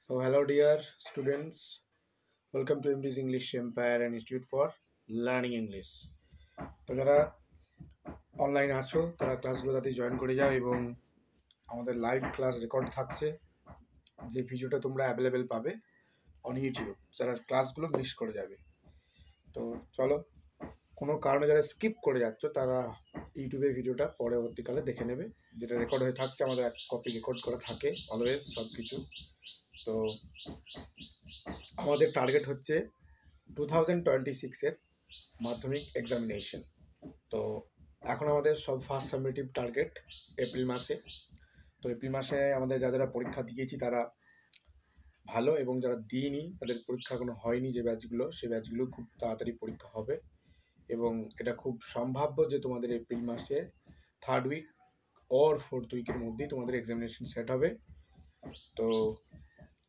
So, hello, dear students. Welcome to MD's English Empire and Institute for Learning English. তো যারা online আছো তারা ক্লাসগুলো তাতে জয়েন করে যাও এবং আমাদের লাইভ ক্লাস রেকর্ড থাকছে, যে ভিডিওটা তোমরা অ্যাভেলেবেল পাবে অন ইউটিউব, যারা ক্লাসগুলো মিস করে যাবে। তো চলো, কোনো কারণে যারা স্কিপ করে যাচ্ছ তারা ইউটিউবে ভিডিওটা পরবর্তীকালে দেখে নেবে, যেটা রেকর্ড হয়ে থাকছে। আমাদের এক কপি রেকর্ড করা থাকে অলওয়েজ সব কিছু। তো আমাদের টার্গেট হচ্ছে 2026-এর মাধ্যমিক এক্সামিনেশন। তো এখন আমাদের সব ফার্স্ট সাবমিটিভ টার্গেট এপ্রিল মাসে। তো এপ্রিল মাসে আমাদের যারা পরীক্ষা দিয়েছি তারা ভালো, এবং যারা দিইনি তাদের পরীক্ষা এখনো হয়নি যে ব্যাচগুলো, সেই ব্যাচগুলো খুব তাড়াতাড়ি পরীক্ষা হবে। এবং এটা খুব সম্ভাব্য যে তোমাদের এপ্রিল মাসে থার্ড উইক অর ফোর্থ উইকের মধ্যেই তোমাদের এক্সামিনেশন সেট হবে। তো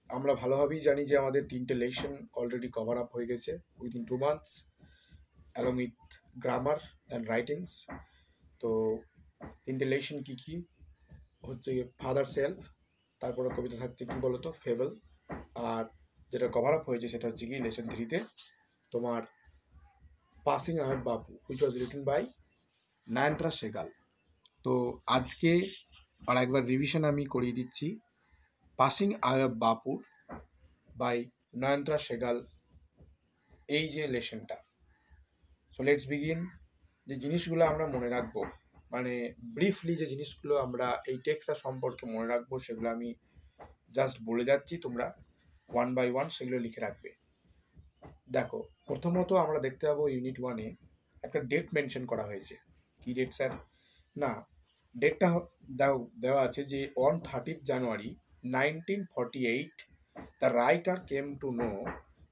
আমরা ভালোভাবেই জানি যে আমাদের 3টে লেসন অলরেডি কভার আপ হয়ে গেছে within 2 months along with grammar and writings. তো 3টে লেসন কী কী হচ্ছে ফাদার সেলফ, তারপরে কবিতা থাকছে কি বলতো ফেবল, আর যেটা কভার আপ হয়েছে সেটা হচ্ছে কি লেসন 3-তে তোমার passing hour Bapu, which was written by নয়নতারা সেগাল। তো আজকে আর একবার রিভিশন আমি করিয়ে দিচ্ছি পাসিং আওয়ার বাপুর বাই নয়নতারা সেগাল, এই যে লেসনটা। So let's begin. যে জিনিসগুলো আমরা মনে রাখবো, মানে ব্রিফলি যে জিনিসগুলো আমরা এই টেক্সটা সম্পর্কে মনে রাখবো, সেগুলো আমি জাস্ট বলে যাচ্ছি, তোমরা ওয়ান বাই ওয়ান সেগুলো লিখে রাখবে। দেখো, প্রথমত আমরা দেখতে পাবো ইউনিট 1-এ একটা ডেট মেনশন করা হয়েছে। কি ডেট স্যার? না, ডেটটা দেওয়া আছে যে on 30th January 1948 the writer came to know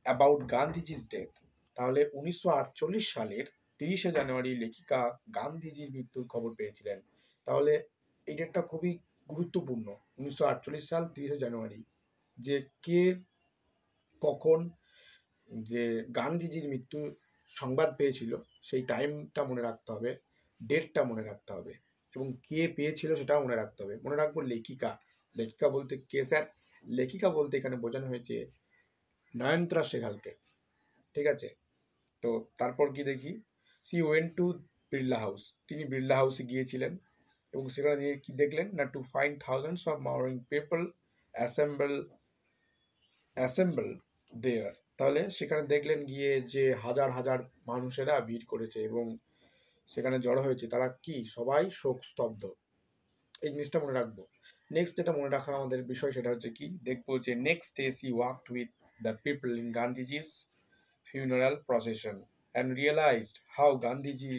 about Gandhiji's death. তাহলে 1948 সালের 30শে জানুয়ারি লেখিকা গান্ধীজির মৃত্যুর খবর পেয়েছিলেন। তাহলে এই ডেটটা খুবই গুরুত্বপূর্ণ, 1948 সাল 30শে জানুয়ারি। যে কে কখন যে গান্ধীজির মৃত্যু সংবাদ পেয়েছিল সেই টাইমটা মনে রাখতে হবে, ডেটটা মনে রাখতে হবে, এবং কে পেয়েছিল সেটাও মনে রাখতে হবে। মনে রাখবো লেখিকা। লেখিকা বলতে কে স্যার? লেখিকা বলতে এখানে বোঝানো হয়েছে নয়নতারা সেগালকে। ঠিক আছে? তো তারপর কি দেখি, she went to Birla house, তিনি বিড়লা হাউসে গিয়েছিলেন এবং সেখানে গিয়ে কি দেখলেন না, to find thousands of mourning people assemble there. তাহলে সেখানে দেখলেন গিয়ে যে হাজার হাজার মানুষেরা ভিড় করেছে এবং সেখানে জড়ো হয়েছে, তারা কি সবাই শোক স্তব্ধ। এই জিনিসটা মনে রাখবো। নেক্সট যেটা মনে রাখা আমাদের বিষয় সেটা হচ্ছে কি, দেখবো যে next day he walked with the people in Gandhiji's funeral procession and realized how Gandhiji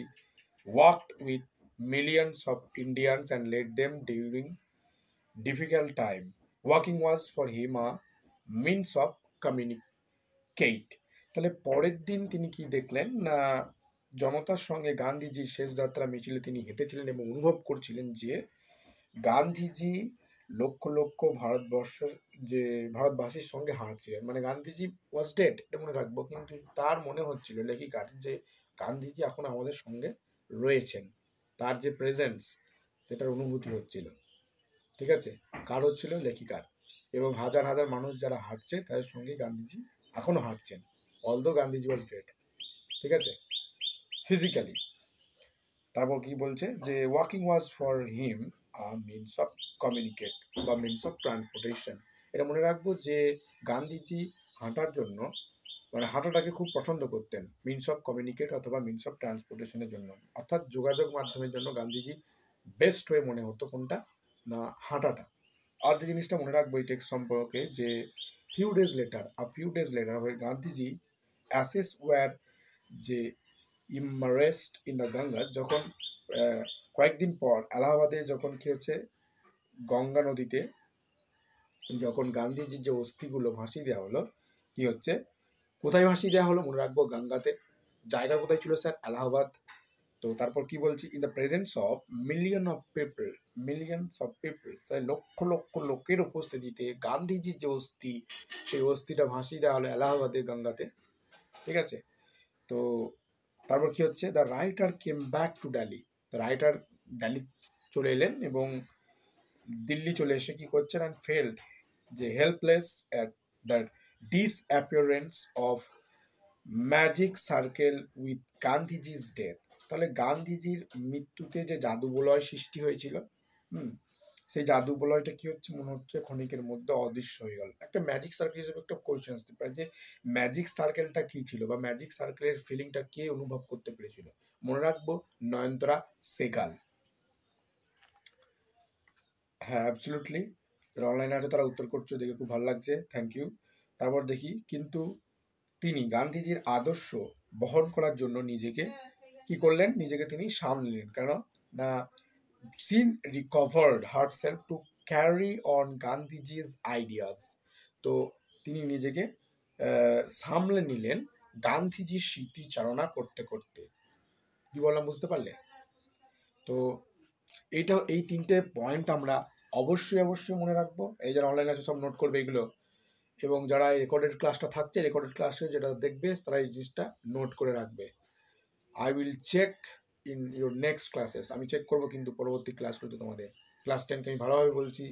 walked with millions of Indians and led them during difficult time. Walking was for him a means of communicate. তাহলে পরের দিন তিনি কি দেখলেন না, জনতার সঙ্গে গান্ধীজির শেষ যাত্রা মিছিলে তিনি হেঁটেছিলেন এবং অনুভব করছিলেন যে গান্ধীজি লক্ষ লক্ষ ভারতবাসীর সঙ্গে হাঁটছিলেন। মানে গান্ধীজি ওয়াজ ডেড, এটা মনে রাখবো, কিন্তু তার মনে হচ্ছিল লেখিকার যে গান্ধীজি এখন আমাদের সঙ্গে রয়েছেন, তার যে প্রেজেন্স সেটার অনুভূতি হচ্ছিল। ঠিক আছে? কার হচ্ছিল? লেখিকার। এবং হাজার হাজার মানুষ যারা হাঁটছে তাদের সঙ্গে গান্ধীজি এখনো হাঁটছেন, অলদো গান্ধীজি ওয়াজ ডেড। ঠিক আছে? ফিজিক্যালি। তারপর কি বলছে যে walking was for him means of communicate বা মিনস অফ ট্রান্সপোর্টেশন। এটা মনে রাখবো যে গান্ধীজি হাঁটার জন্য, মানে হাঁটাটাকে খুব পছন্দ করতেন, মিনস অফ কমিউনিকেট অথবা মিনস অফ ট্রান্সপোর্টেশনের জন্য, অর্থাৎ যোগাযোগ মাধ্যমের জন্য গান্ধীজি বেস্ট ওয়ে মনে হতো কোনটা না, হাঁটাটা। আর যে জিনিসটা মনে রাখবো এই টেক্সট সম্পর্কে, যে few days later Gandhiji assess war যে ইমারেস্ট ইন দ্য গঙ্গা, যখন কয়েকদিন পর এলাহাবাদে যখন কি হচ্ছে গঙ্গা নদীতে যখন গান্ধীজির যে অস্থিগুলো ভাসিয়ে দেওয়া হলো, কি হচ্ছে কোথায় ভাসিয়ে দেওয়া হলো মনে রাখবো, গঙ্গাতে। জায়গা কোথায় ছিল স্যার? এলাহাবাদ। তো তারপর কি বলছি, in the presence of millions of people, তাই লক্ষ লক্ষ লোকের উপস্থিতিতে গান্ধীজির যে অস্থি, সেই অস্থিটা ভাসিয়ে দেওয়া হলো এলাহাবাদে গঙ্গাতে। ঠিক আছে? তো তারপর কি হচ্ছে, the writer came back to Delhi, writer Delhi চলে এলেন এবং দিল্লি চলে এসে কি করছেন, অ্যান্ড ফেল্ড যে helpless at the disappearance of magic circle with Gandhiji's death. তাহলে গান্ধীজির মৃত্যুতে যে জাদু বলয় সৃষ্টি হয়েছিল, সেই জাদু বলয়টা কি হচ্ছে, মনে হচ্ছে ক্ষণিকের মধ্যে অদৃশ্য হয়ে গেল। একটা ম্যাজিক সার্কেল হিসেবে একটা কোয়েশ্চেন আসতে পারে যে ম্যাজিক সার্কেলটা কি ছিল, বা ম্যাজিক সার্কেলের ফিলিংটা কে অনুভব করতে পেরেছিল। মনে রাখবো, নয়নতারা সেগাল। হ্যাঁ, অ্যাবসলিউটলি, যারা অনলাইনে আছে তারা উত্তর করছো, দেখে খুব ভালো লাগছে, থ্যাংক ইউ। তারপর দেখি, কিন্তু তিনি গান্ধীজির আদর্শ বহন করার জন্য নিজেকে কি করলেন, নিজেকে তিনি সামলে নিলেন। কেন না, seen recovered herself to carry on Gandhiji's ideas. তো তিনি নিজেকে সামলে নিলেন গান্ধীজির স্মৃতিচারণা করতে করতে। কি বললাম, বুঝতে পারলে? তো এই তিনটে পয়েন্ট আমরা অবশ্যই অবশ্যই মনে রাখবো। এই যারা অনলাইনে আছে সব নোট করবে এগুলো, এবং যারা এই রেকর্ডেড ক্লাসটা থাকছে, রেকর্ডেড ক্লাসে যেটা দেখবে তারা এই জিনিসটা নোট করে রাখবে। I will check in your next classes. আমি চেক করবো কিন্তু পরবর্তী ক্লাসগুলোতে তোমাদের। ক্লাস 10কে আমি ভালোভাবে বলছি,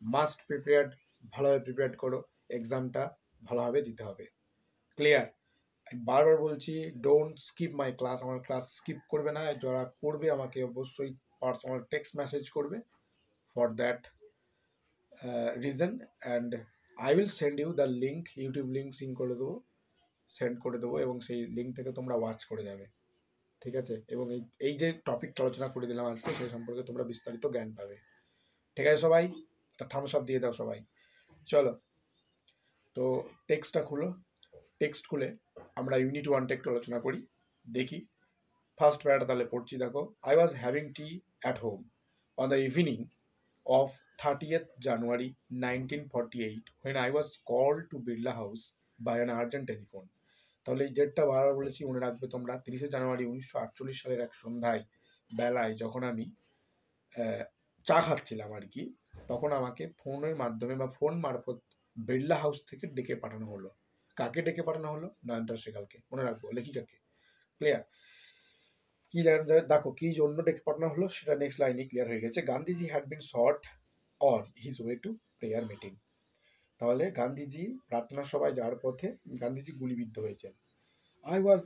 মাস্ট প্রিপেয়ার্ড, ভালোভাবে প্রিপেয়ার করো, এক্সামটা ভালোভাবে দিতে হবে। ক্লিয়ার? বারবার বলছি, ডোন্ট স্কিপ মাই ক্লাস। আমার ক্লাস স্কিপ করবে না। যারা করবে আমাকে অবশ্যই পার্সোনাল টেক্সট মেসেজ করবে for that reason, and I will send you the link, YouTube link send করে দেবো, এবং সেই লিঙ্ক থেকে তোমরা ওয়াচ করে যাবে, ঠিক আছে? এবং এই যে টপিকটা আলোচনা করে দিলাম আজকে, সেই সম্পর্কে তোমরা বিস্তারিত জ্ঞান পাবে। ঠিক আছে সবাই? একটা থামস আপ দিয়ে দাও সবাই। চলো, তো টেক্সটটা খুলো। টেক্সট খুলে আমরা ইউনিট 1টা একটু আলোচনা করি, দেখি। ফার্স্ট প্যারাটা তাহলে পড়ছি, দেখো। I was having tea at home on the evening of 30th January 1948 when I was called to Birla House by an urgent telephone. তাহলে এই ডেটটা বারবার বলেছি, মনে রাখবে তোমরা। 30শে জানুয়ারি 1948 সালের এক সন্ধ্যায় বেলায় যখন আমি চা খাচ্ছিলাম আর কি, তখন আমাকে ফোনের মাধ্যমে বা ফোন মারফত বিড়লা হাউস থেকে ডেকে পাঠানো হলো। কাকে ডেকে পাঠানো হলো? নয়নতারা সেগালকে। মনে রাখবো, লেখিকাকে। ক্লিয়ার? কি দেখো কি জন্য ডেকে পাঠানো হলো সেটা নেক্সট লাইনে ক্লিয়ার হয়ে গেছে। Gandhiji had been shot on his way to prayer meeting. তাহলে গান্ধীজি প্রার্থনা সভায় যাওয়ার পথে গান্ধীজি গুলিবিদ্ধ হয়েছেন। I was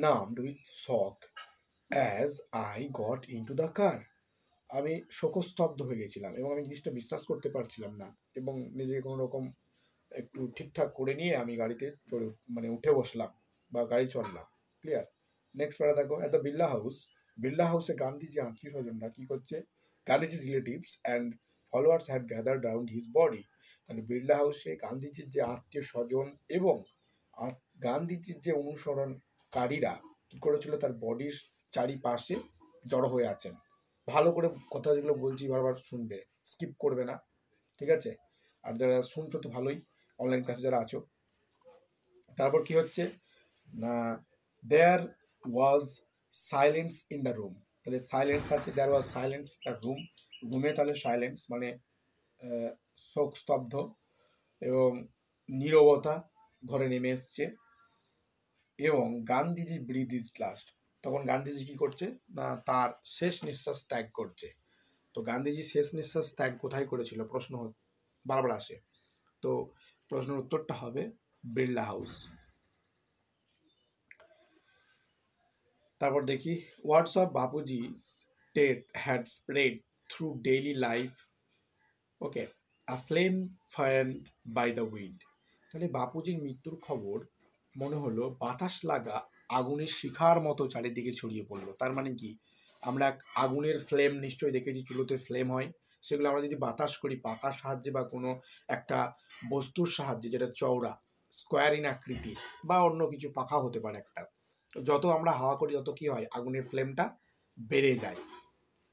numbed with shock as I got into the car. আমি শোকস্তব্ধ হয়ে গেছিলাম এবং আমি জিনিসটা বিশ্বাস করতে পারছিলাম না, এবং নিজেকে কোনো রকম একটু ঠিকঠাক করে নিয়ে আমি গাড়িতে উঠে বসলাম বা গাড়ি চললাম। ক্লিয়ার? নেক্সট প্যারা দেখো। অ্যাট দ্য বিড়লা হাউসে গান্ধীজি আত্মীয় স্বজনরা কি করছে? গান্ধীজির relatives and followers had gathered round his body. তাহলে বিড়লা হাউসে গান্ধীজির যে আত্মীয় স্বজন এবং গান্ধীজির যে অনুসরণকারীরা কি করেছিল, তার বডির চারিপাশে জড়ো হয়ে আছেন। ভালো করে কথা যেগুলো বলছি বারবার শুনবে, স্কিপ করবে না, ঠিক আছে? আর যারা শুনছো তো ভালোই, অনলাইন ক্লাসে যারা আছো। তারপর কি হচ্ছে না, দেয়ার ওয়াজ সাইলেন্স ইন দ্য রুম। তাহলে সাইলেন্স আছে, দেয়ার ওয়াজ সাইলেন্স দ্য রুম। রুমে তাহলে সাইলেন্স মানে শোক স্তব্ধ এবং নীরবতা ঘরে নেমে এসছে। এবং গান্ধীজি ব্রিথ ইজ লাস্ট। তখন গান্ধীজি কি করছে না, তার শেষ নিঃশ্বাস ত্যাগ করছে। তো গান্ধীজি শেষ নিঃশ্বাস ত্যাগ কোথায় করেছিল প্রশ্ন বারবার আসে। তো প্রশ্নের উত্তরটা হবে বিড়লা হাউস। তারপর দেখি, words of Bapuji death had spread through daily life, okay, a flame fired by the wind. তাহলে বাপুজির মৃত্যুর খবর মনে হলো বাতাস লাগা আগুনের শিখার মতো চারিদিকে ছড়িয়ে পড়লো। তার মানে কি, আমরা আগুনের ফ্লেম নিশ্চয়ই দেখেছি, চুলোতে ফ্লেম হয়, সেগুলো আমরা যদি বাতাস করি পাখার সাহায্যে বা কোনো একটা বস্তুর সাহায্যে যেটা চওড়া স্কোয়ার ইন আকৃতি, বা অন্য কিছু পাখা হতে পারে একটা, যত আমরা হাওয়া করি তত কি হয়, আগুনের ফ্লেমটা বেড়ে যায়।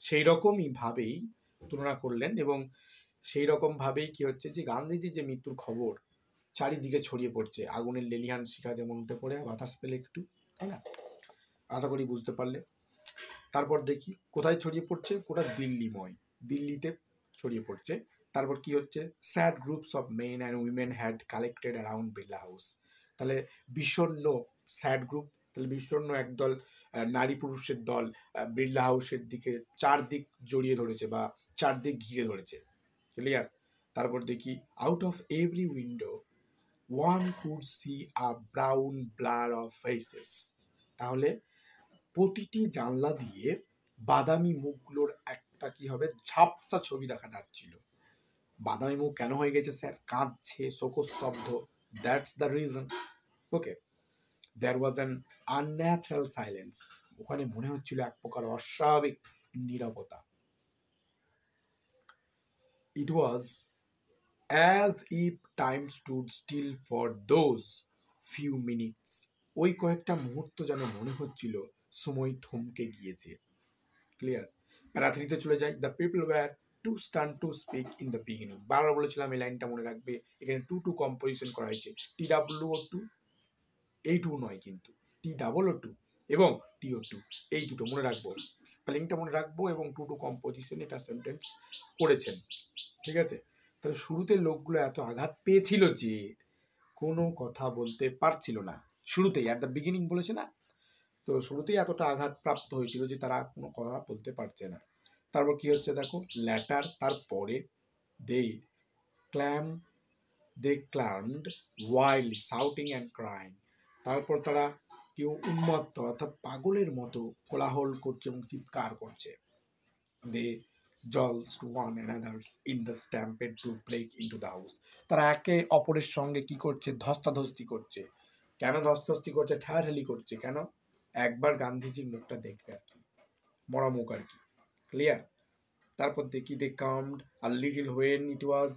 সেই রকমই ভাবেই তুলনা করলেন, এবং সেই রকমভাবেই কি হচ্ছে যে গান্ধীজির যে মৃত্যুর খবর চারিদিকে ছড়িয়ে পড়ছে, আগুনের লেলিহান শিখা যেমন উঠে পড়ে বাতাস পেলে একটু, তাই না? আশা করি বুঝতে পারলে। তারপর দেখি কোথায় ছড়িয়ে পড়ছে, গোটা দিল্লিতে ছড়িয়ে পড়ছে। তারপর কি হচ্ছে, sad groups of men and women had collected around Birla house. তাহলে বিষণ্ণ স্যাড গ্রুপ, তাহলে বিষণ্ণ একদল নারী পুরুষের দল বিড়লা হাউসের দিকে চারদিক জড়িয়ে ধরেছে বা চারদিক ঘিরে ধরেছে। ক্লিয়ার? তারপর দেখি out of every window one could see a brown blur of faces. তাহলে প্রতিটি জানলা দিয়ে বাদামি মুখগুলোর একটা কি হবে ঝাপসা ছবি দেখা যাচ্ছিল। বাদামি মুখ কেন হয়ে গেছে স্যার? কাঁদছে, শোকস্তব্ধ, that's the reason. Okay, there was an unnatural silence. ওখানে মনে হচ্ছিল এক প্রকার অস্বাভাবিক নীরবতা। It was as if time stood still for those few minutes. ওই কয়েকটা মুহূর্ত যেন মনে হচ্ছিল সময় থমকে গিয়েছে। ক্লিয়ার? প্যারা থ্রিতে চলে যাই। The people were too stunned to speak in the beginning. বারবার বলেছিলাম এই লাইনটা মনে রাখবে। এখানে টু কম্পোজিশন করা হয়েছে, TWO2, এই টু নয় কিন্তু TOO2 এবং TO2, এই দুটো মনে রাখবো, স্পেলিংটা মনে রাখবো এবং টু কম্পোজিশন এটা সেন্টেন্স করেছেন। ঠিক আছে? তাহলে শুরুতে লোকগুলো এত আঘাত পেয়েছিল যে কোনো কথা বলতে পারছিল না। শুরুতেই অ্যাট দ্য বিগিনিং বলেছে না, তো শুরুতেই এতটা আঘাত প্রাপ্ত হয়েছিল যে তারা কোনো কথা বলতে পারছে না। তারপর কি হচ্ছে দেখো, ল্যাটার, তারপরে they climbed wild shouting and crying. তারপর তারা কেউ উন্মত্ত অর্থাৎ পাগলের মতো কোলাহল করছে এবং চিৎকার করছে। They jostled one another's in the stampede to break into the house. তারা একে অপরের সঙ্গে কি করছে? ধস্তাধস্তি করছে। কেন ধস্তাধস্তি করছে? ঠেলাঠেলি করছে। কেন? একবার গান্ধীজির মুখটা দেখবে আর কি, মরা মুখ আর কি। ক্লিয়ার? তারপর দেখি they calmed a little when it was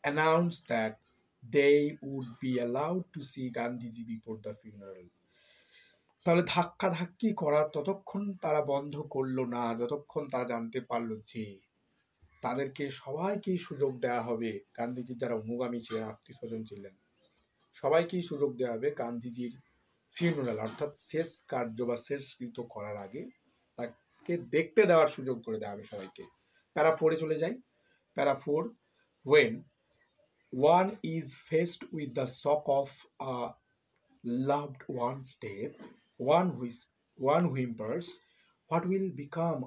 announced that they would be allowed to see Gandhiji before the funeral. তাহলে ধাক্কাধাক্কি করা ততক্ষণ তারা বন্ধ করলো না যতক্ষণ তারা জানতে পারলো যে তাদেরকে সবাইকেই সুযোগ দেওয়া হবে। গান্ধীজির যারা অনুগামী ছিলেন, আত্মীয় স্বজন ছিলেন, সবাইকেই সুযোগ দেওয়া হবে গান্ধীজির ফিউনারাল অর্থাৎ শেষ কার্য বা শেষকৃত্য করার আগে তাকে দেখতে দেওয়ার সুযোগ করে দেওয়া হবে সবাইকে। প্যারা 4-এ চলে যাই। প্যারা 4, when one is faced with the shock of a loved one's death, one whimpers, what will become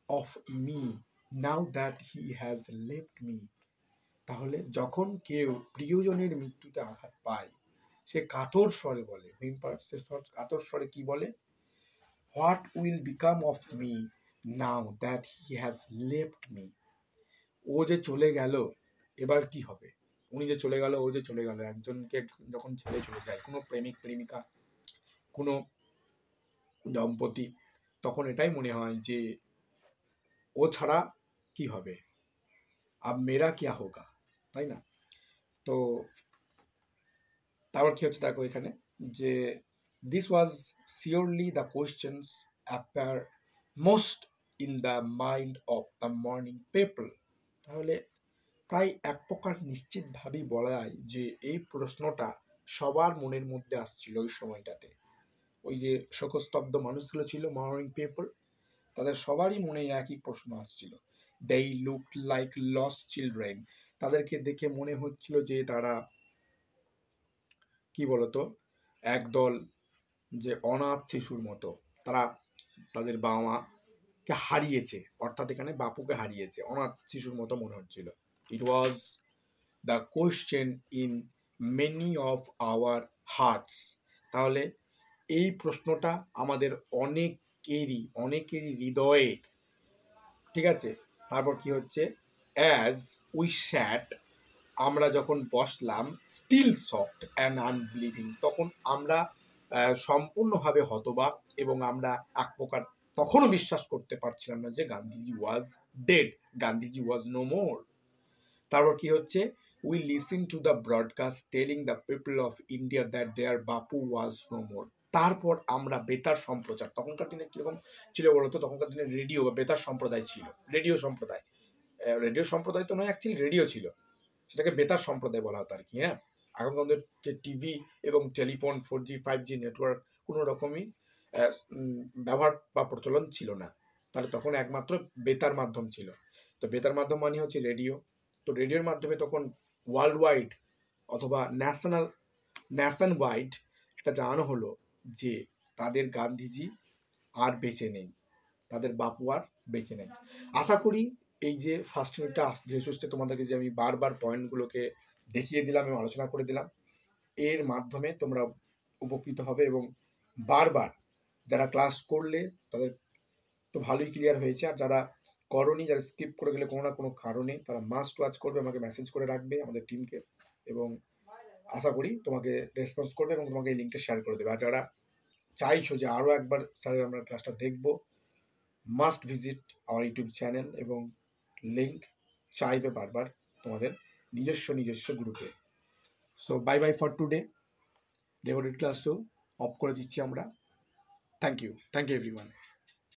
of me now that he has left me? তাহলে যখন কেউ প্রিয়জনের মৃত্যুতে আঘাত পায় সে কাতর স্বরে বলে, হুইম্পার, সে কাতর স্বরে কি বলে? What will become of me now that he has left me. ও যে চলে গেল এবার কি হবে? উনি যে চলে গেল, ও যে চলে গেল, একজনকে যখন ছেড়ে চলে যায় কোনো প্রেমিক প্রেমিকা, কোনো দম্পতি, তখন এটাই মনে হয় যে ও ছাড়া কি হবে, আব মেরা কিয়া হোগা, তাই না? তো তারপর কি হচ্ছে দেখো এখানে যে this was surely the questions appear most in the mind of the morning people. তাহলে প্রায় এক প্রকার নিশ্চিতভাবেই বলা যায় যে এই প্রশ্নটা সবার মনের মধ্যে আসছিল ওই সময়টাতে। ওই যে শোকস্তব্ধ মানুষগুলো ছিল, মর্নিং পিপল, তাদের সবারই মনে একই প্রশ্ন আসছিল। They looked like lost children. তাদেরকে দেখে মনে হচ্ছিল যে তারা কি বলতো একদল যে অনাথ শিশুর মতো, তারা তাদের বাবা মাকে হারিয়েছে, অর্থাৎ এখানে বাপুকে হারিয়েছে, অনাথ শিশুর মতো মনে হচ্ছিল। It was the question in many of our hearts. তাহলে এই প্রশ্নটা আমাদের অনেকেরই হৃদয়ে, ঠিক আছে? তারপর কি হচ্ছে, অ্যাজ উই স্যাট, আমরা যখন বসলাম, স্টিল শকড অ্যান্ড আনবিলিভিং, তখন আমরা সম্পূর্ণভাবে হতবাক এবং আমরা এক প্রকার তখনও বিশ্বাস করতে পারছিলাম না যে Gandhiji was dead, Gandhiji was no more. তারপর কি হচ্ছে, we listen to the broadcast telling the people of India that their Bapu was no more. তারপর আমরা বেতার সম্প্রচার, তখনকার দিনে কীরকম ছিল বলতো, তখনকার দিনে রেডিও বা বেতার সম্প্রদায় ছিল, রেডিও সম্প্রদায় তো নয়, অ্যাকচুয়ালি রেডিও ছিল, সেটাকে বেতার সম্প্রদায় বলা হতো আর কি। হ্যাঁ, এখন আমাদের যে টিভি এবং টেলিফোন 4G 5G নেটওয়ার্ক কোনো রকমই ব্যবহার বা প্রচলন ছিল না, তাহলে তখন একমাত্র বেতার মাধ্যম ছিল। তো বেতার মাধ্যম মানে হচ্ছে রেডিও। তো রেডিওর মাধ্যমে তখন ওয়ার্ল্ড ওয়াইড অথবা ন্যাশন ওয়াইড এটা জানানো হলো যে তাদের গান্ধীজি আর বেঁচে নেই, তাদের বাপু আর বেঁচে নেই। আশা করি এই যে ফার্স্ট ইউনিটটা ধীরে সুস্থে তোমাদেরকে যে আমি বারবার পয়েন্টগুলোকে দেখিয়ে দিলাম এবং আলোচনা করে দিলাম, এর মাধ্যমে তোমরা উপকৃত হবে এবং বারবার যারা ক্লাস করলে তাদের তো ভালোই ক্লিয়ার হয়েছে, আর যারা করনি, যারা স্কিপ করে গেলে কোনো না কোনো কারণে, তারা মাস্ট ওয়াচ করবে, আমাকে মেসেজ করে রাখবে আমাদের টিমকে, এবং আশা করি তোমাকে রেসপন্স করবে এবং তোমাকে এই লিঙ্কটা শেয়ার করে দেবে। আর যারা চাইছো যে আরও একবার স্যারের আমরা ক্লাসটা দেখবো, must visit our YouTube channel এবং লিঙ্ক চাইবে বারবার তোমাদের নিজস্ব গ্রুপে। So bye bye for today, recorded ক্লাসটাও অফ করে দিচ্ছি আমরা। Thank you everyone.